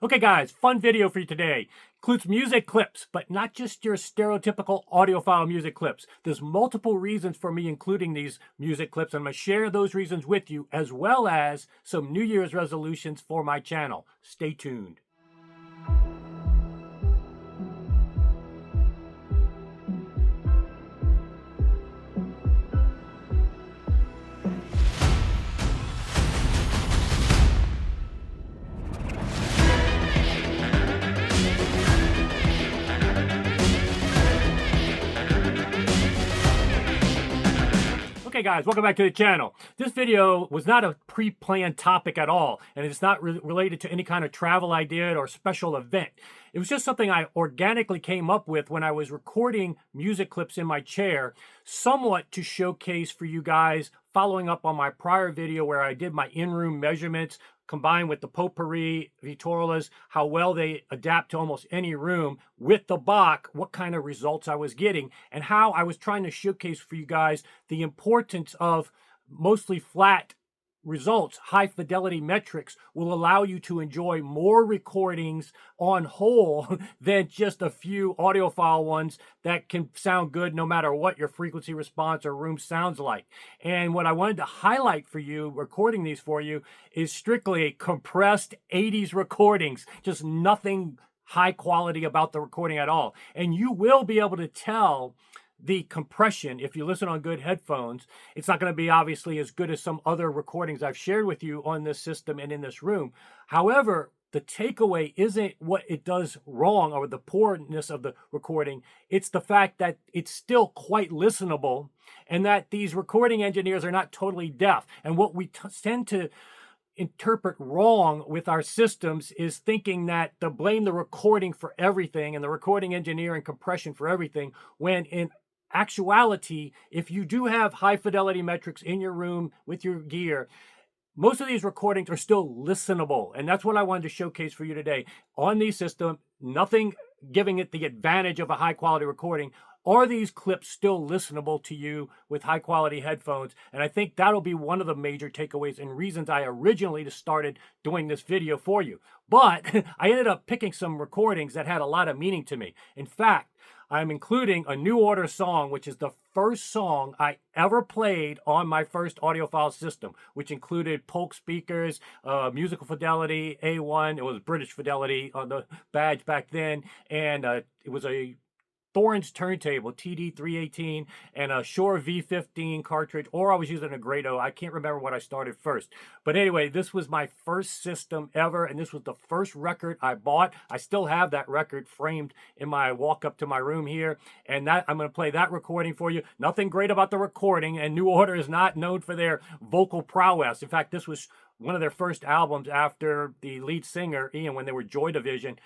Okay guys, fun video for you today. Includes music clips, but not just your stereotypical audiophile music clips. There's multiple reasons for me including these music clips, and I'm going to share those reasons with you, as well as some New Year's resolutions for my channel. Stay tuned. Okay guys, welcome back to the channel. This video was not a pre-planned topic at all, and it's not related to any kind of travel I did or special event. It was just something I organically came up with when I was recording music clips in my chair, somewhat to showcase for you guys, following up on my prior video where I did my in-room measurements, combined with the potpourri vitrolas, how well they adapt to almost any room with the Bach, what kind of results I was getting, and how I was trying to showcase for you guys the importance of mostly flat results. High fidelity metrics will allow you to enjoy more recordings on whole than just a few audiophile ones that can sound good no matter what your frequency response or room sounds like. And what I wanted to highlight for you, recording these for you, is strictly compressed 80s recordings, just nothing high quality about the recording at all. And you will be able to tell the compression if you listen on good headphones. It's not going to be obviously as good as some other recordings I've shared with you on this system and in this room. However, the takeaway isn't what it does wrong or the poorness of the recording. It's the fact that it's still quite listenable, and that these recording engineers are not totally deaf. And what we tend to interpret wrong with our systems is thinking that to blame the recording for everything and the recording engineer and compression for everything, when in actuality, if you do have high fidelity metrics in your room with your gear, most of these recordings are still listenable. And that's what I wanted to showcase for you today. On these systems, nothing giving it the advantage of a high quality recording. Are these clips still listenable to you with high quality headphones? And I think that'll be one of the major takeaways and reasons I originally just started doing this video for you. But I ended up picking some recordings that had a lot of meaning to me. In fact, I'm including a New Order song, which is the first song I ever played on my first audiophile system, which included Polk speakers, musical fidelity, A1. It was British fidelity on the badge back then. And it was a Thorns turntable, TD318, and a Shure V15 cartridge, or I was using a Grado. I can't remember what I started first. But anyway, this was my first system ever, and this was the first record I bought. I still have that record framed in my walk up to my room here, and that I'm going to play that recording for you. Nothing great about the recording, and New Order is not known for their vocal prowess. In fact, this was one of their first albums after the lead singer, Ian, when they were Joy Division,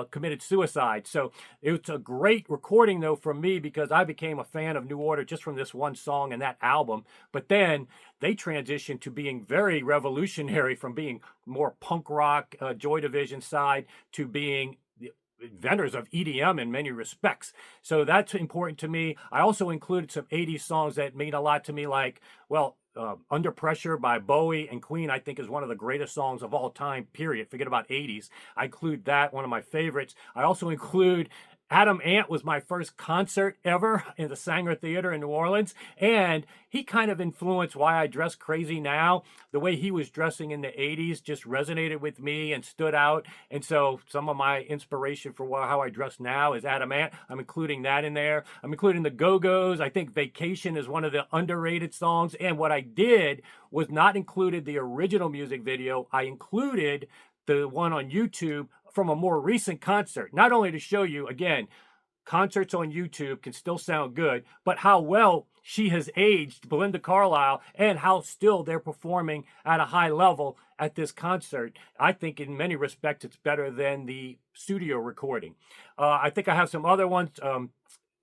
committed suicide. So it's a great recording, though, from me, because I became a fan of New Order just from this one song and that album. But then they transitioned to being very revolutionary, from being more punk rock, Joy Division side, to being the inventors of EDM in many respects. So that's important to me. I also included some 80s songs that mean a lot to me, like, well, Under Pressure by Bowie and Queen, I think, is one of the greatest songs of all time, period. Forget about 80s. I include that, one of my favorites. I also include Adam Ant was my first concert ever in the Sanger Theater in New Orleans, and he kind of influenced why I dress crazy now. The way he was dressing in the 80s just resonated with me and stood out, and so some of my inspiration for how I dress now is Adam Ant. I'm including that in there. I'm including the GoGos. I think Vacation is one of the underrated songs, and what I did was not included the original music video. I included the one on YouTube from a more recent concert, not only to show you, again, concerts on YouTube can still sound good, but how well she has aged, Belinda Carlisle, and how still they're performing at a high level at this concert. I think in many respects it's better than the studio recording. I think I have some other ones.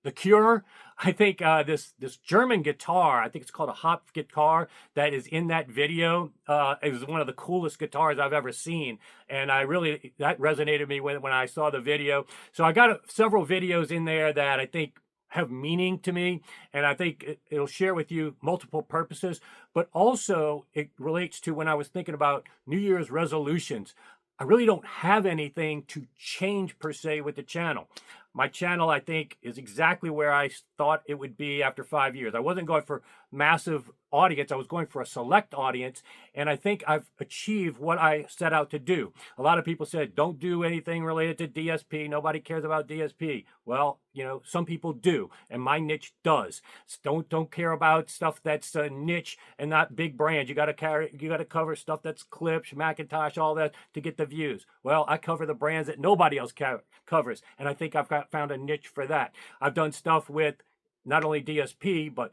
The Cure, I think this German guitar, I think it's called a Hop guitar, that is in that video. It was one of the coolest guitars I've ever seen, and that resonated with me when I saw the video. So I got several videos in there that I think have meaning to me, and I think it'll share with you multiple purposes, but also it relates to when I was thinking about New Year's resolutions. I really don't have anything to change per se with the channel. My channel, I think, is exactly where I thought it would be after 5 years. I wasn't going for massive audience. I was going for a select audience. And I think I've achieved what I set out to do. A lot of people said, don't do anything related to DSP. Nobody cares about DSP. Well, some people do. And my niche does. Don't care about stuff that's a niche and not big brands. You got to cover stuff that's Klipsch, Macintosh, all that to get the views. Well, I cover the brands that nobody else covers. And I think I've found a niche for that. I've done stuff with not only DSP, but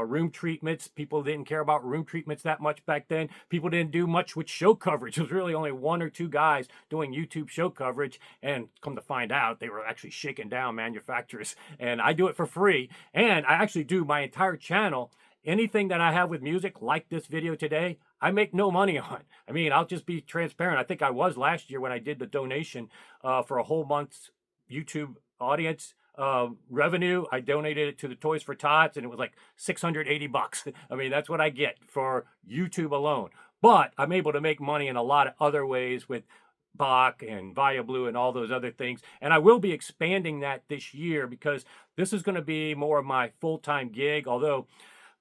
room treatments. People didn't care about room treatments that much back then. People didn't do much with show coverage. It was really only one or two guys doing YouTube show coverage. And come to find out, they were actually shaking down manufacturers. And I do it for free. And I actually do my entire channel. Anything that I have with music, like this video today, I make no money on. I mean, I'll just be transparent. I think I was last year when I did the donation for a whole month's YouTube audience revenue. I donated it to the Toys for Tots, and it was like $680. I mean, that's what I get for YouTube alone. But I'm able to make money in a lot of other ways with Bach and Via Blue and all those other things. And I will be expanding that this year because this is going to be more of my full-time gig. Although,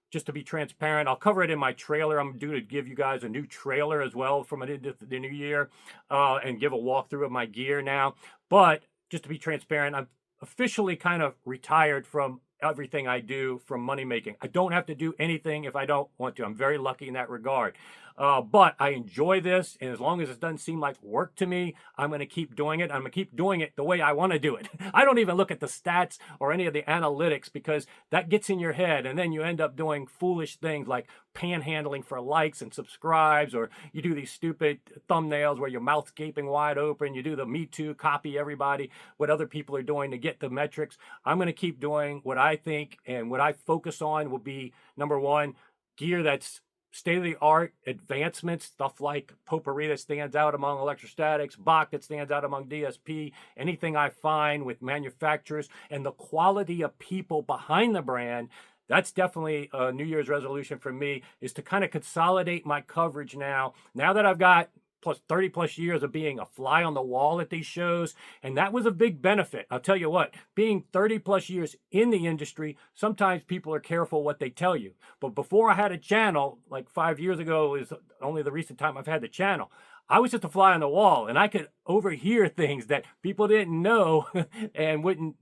just to be transparent, I'll cover it in my trailer. I'm due to give you guys a new trailer as well from the new year and give a walkthrough of my gear now. But just to be transparent, I'm officially kind of retired from everything I do from money making. I don't have to do anything if I don't want to. I'm very lucky in that regard. But I enjoy this, and as long as it doesn't seem like work to me, I'm going to keep doing it. I'm going to keep doing it the way I want to do it. I don't even look at the stats or any of the analytics because that gets in your head, and then you end up doing foolish things like panhandling for likes and subscribes, or you do these stupid thumbnails where your mouth's gaping wide open. You do the Me Too, copy everybody, what other people are doing to get the metrics. I'm going to keep doing what I think, and what I focus on will be, number one, gear that's state-of-the-art advancements, stuff like potpourri that stands out among electrostatics, Bach that stands out among DSP, anything I find with manufacturers, and the quality of people behind the brand. That's definitely a New Year's resolution for me, is to kind of consolidate my coverage now that I've got 30 plus years of being a fly on the wall at these shows. And that was a big benefit. I'll tell you what, being 30 plus years in the industry, sometimes people are careful what they tell you. But before I had a channel, like 5 years ago is only the recent time I've had the channel, I was just a fly on the wall, and I could overhear things that people didn't know and wouldn't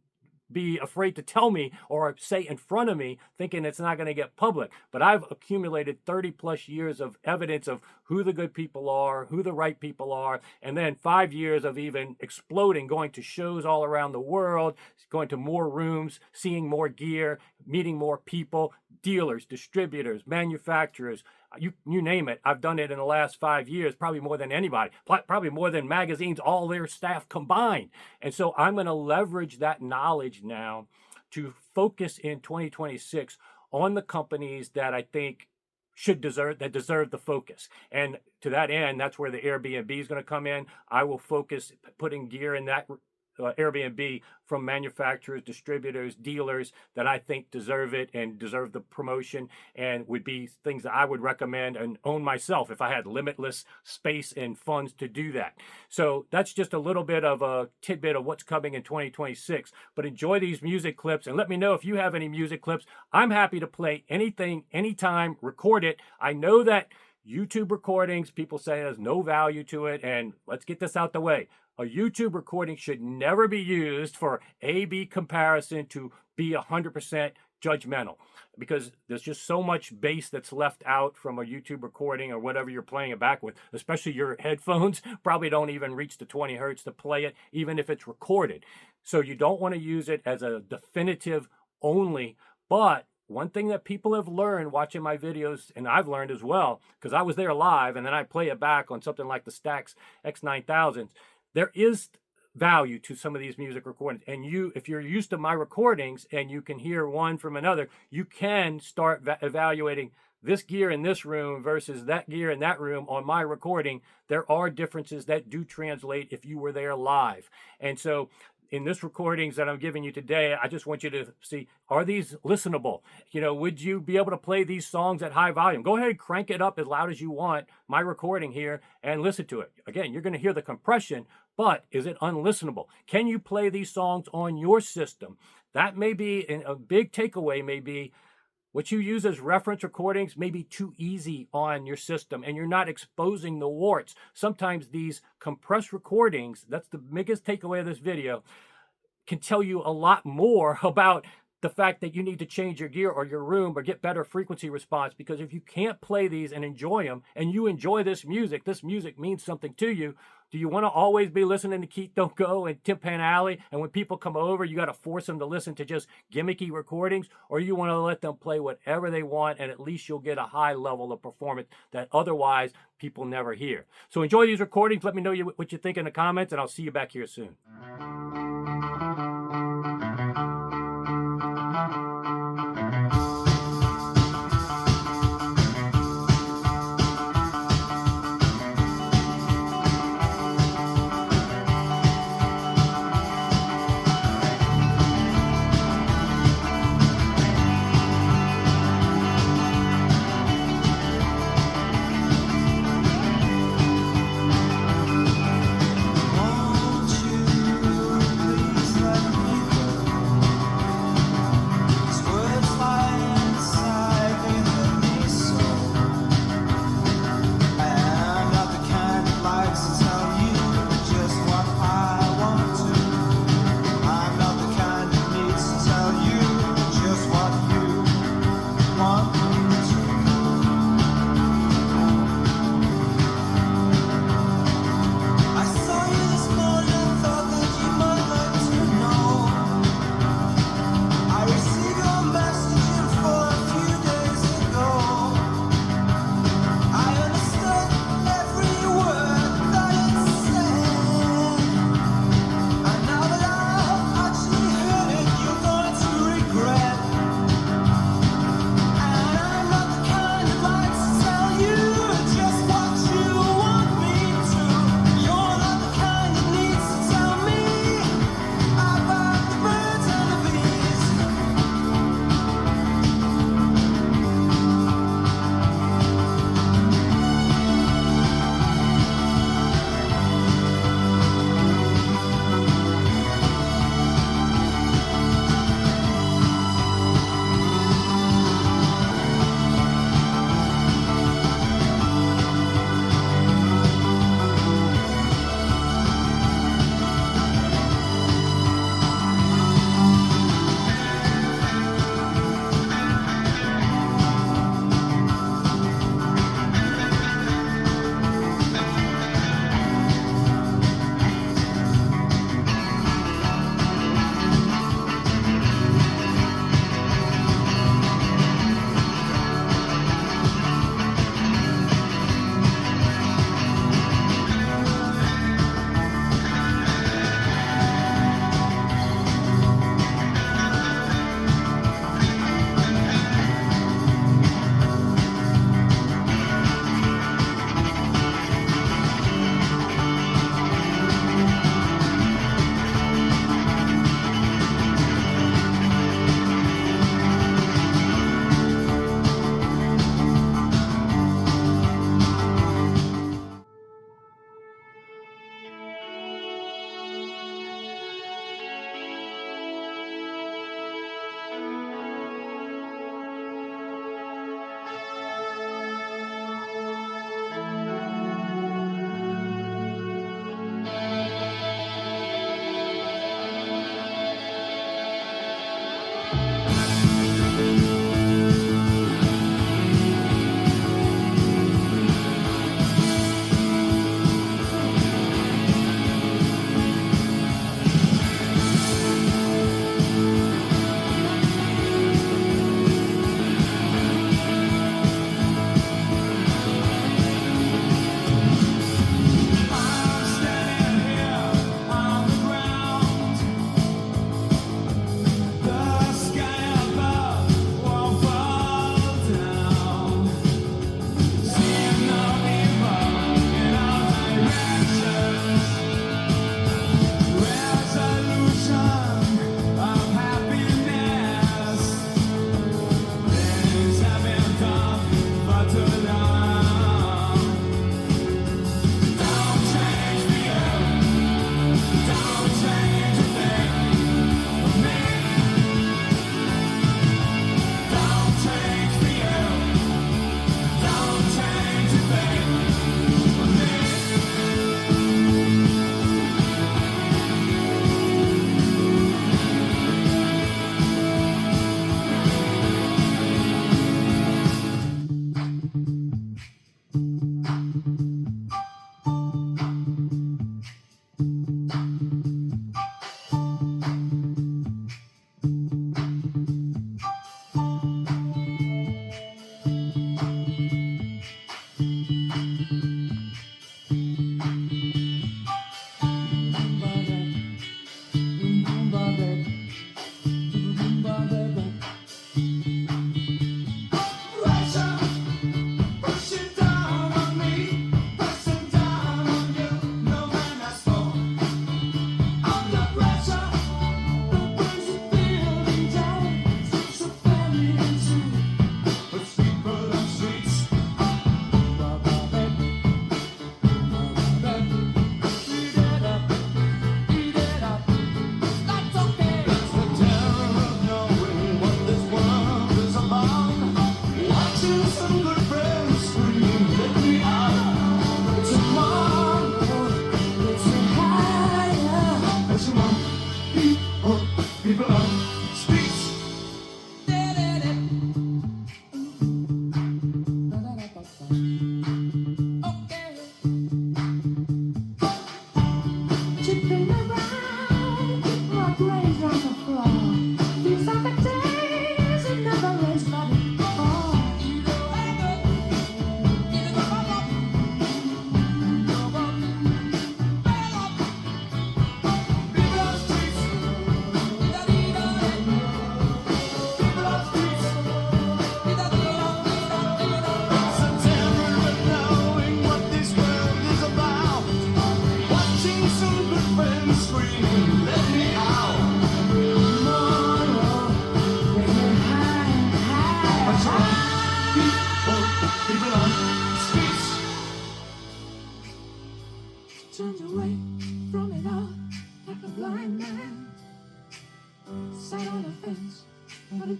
be afraid to tell me or say in front of me, thinking it's not going to get public. But I've accumulated 30 plus years of evidence of who the good people are, who the right people are, and then 5 years of even exploding, going to shows all around the world, going to more rooms, seeing more gear, meeting more people, dealers, distributors, manufacturers, you name it. I've done it in the last 5 years, probably more than anybody, probably more than magazines, all their staff combined. And so I'm going to leverage that knowledge now to focus in 2026 on the companies that I think deserve the focus. And to that end, that's where the Airbnb is going to come in. I will focus putting gear in that Airbnb from manufacturers, distributors, dealers that I think deserve it and deserve the promotion, and would be things that I would recommend and own myself if I had limitless space and funds to do that. So that's just a little bit of a tidbit of what's coming in 2026. But enjoy these music clips, and let me know if you have any music clips. I'm happy to play anything, anytime, record it. I know that YouTube recordings, people say there's no value to it, and let's get this out the way. A YouTube recording should never be used for A-B comparison to be 100% judgmental, because there's just so much bass that's left out from a YouTube recording or whatever you're playing it back with, especially your headphones probably don't even reach the 20 hertz to play it, even if it's recorded. So you don't want to use it as a definitive only. But one thing that people have learned watching my videos, and I've learned as well, because I was there live and then I play it back on something like the Stax X9000s, there is value to some of these music recordings. And if you're used to my recordings and you can hear one from another, you can start evaluating this gear in this room versus that gear in that room on my recording. There are differences that do translate if you were there live. And so in this recordings that I'm giving you today, I just want you to see, are these listenable? You know, would you be able to play these songs at high volume? Go ahead and crank it up as loud as you want, my recording here, and listen to it. Again, you're going to hear the compression, but is it unlistenable? Can you play these songs on your system? That may be a big takeaway, may be what you use as reference recordings may be too easy on your system and you're not exposing the warts. Sometimes these compressed recordings, that's the biggest takeaway of this video, can tell you a lot more about the fact that you need to change your gear or your room or get better frequency response, because if you can't play these and enjoy them and you enjoy this music means something to you. Do you want to always be listening to Keith Don't Go and Tim Pan Alley, and when people come over you got to force them to listen to just gimmicky recordings, or you want to let them play whatever they want and at least you'll get a high level of performance that otherwise people never hear? So enjoy these recordings. Let me know what you think in the comments, and I'll see you back here soon. Won't you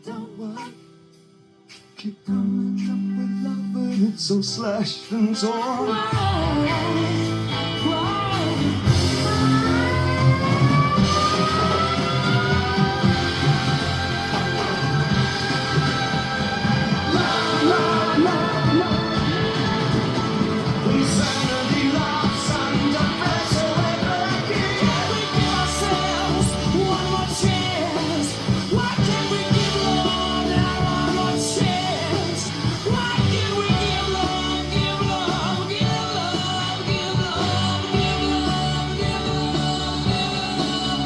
don't worry. Keep coming up with love, but it's so slashed and torn. Insanity loves under pressure, we're breaking. Can we give ourselves one more chance? Why can't we give love now one more chance? Why can't we give love, give love, give love, give love, give love, give love,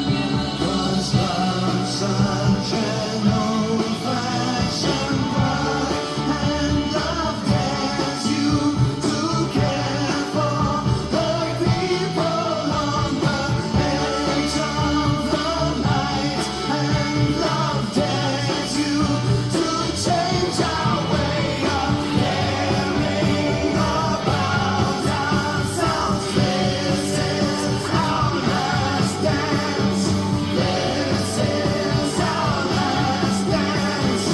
give love? 'Cause love's such an old-fashioned word, and love dares you to care for the people on the edge of the night, and love dares you to change our way of caring about ourselves. This is our last dance. This is our last dance.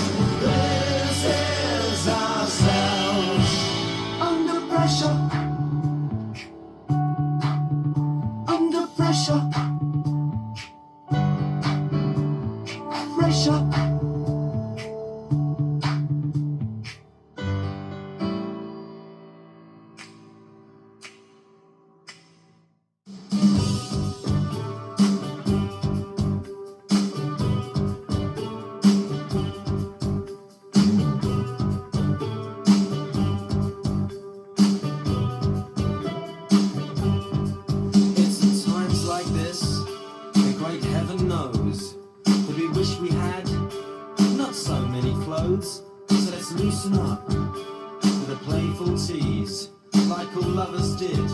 This is ourselves. Under pressure. Under pressure. Pressure. It's in times like this, the great heaven knows, that we wish we had not so many clothes. So let's loosen up with a playful tease, like all lovers did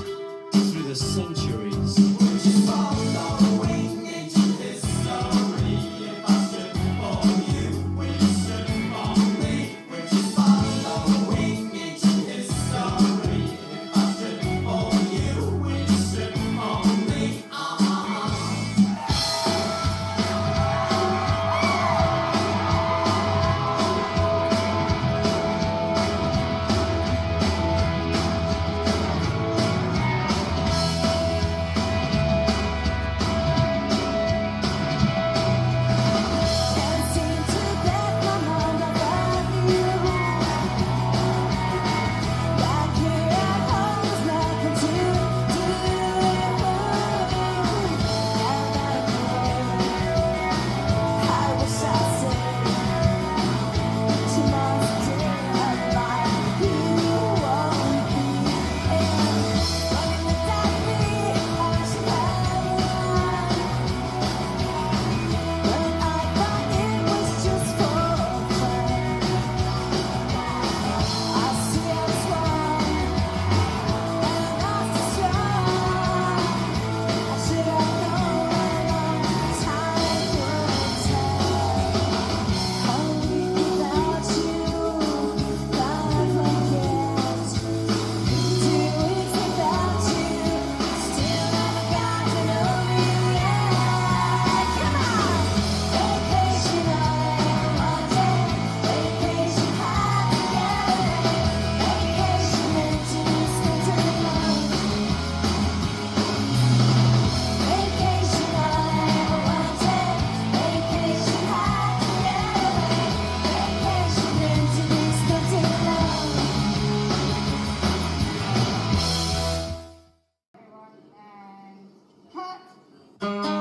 through the centuries. Would you following into history? If I stood for you, will you stood for me? Would you following into history? If I stood for you, will you stood for me? Can't seem to get my mind around you. Back here at home is nothing to do. Now that I'm home, I wish I said tomorrow's a day of life you won't be in. Running without me, I wish I had one. But I thought it was just for fun. I see I was wrong, and I was strong. I should have known time would tell. Only without you, life forgets. 2 weeks without you, still never got to know you yet. Come on, vacation on one day, vacation high together, vacation into spent alone. Vacation on one day, vacation high together, vacation into spent alone. Cut.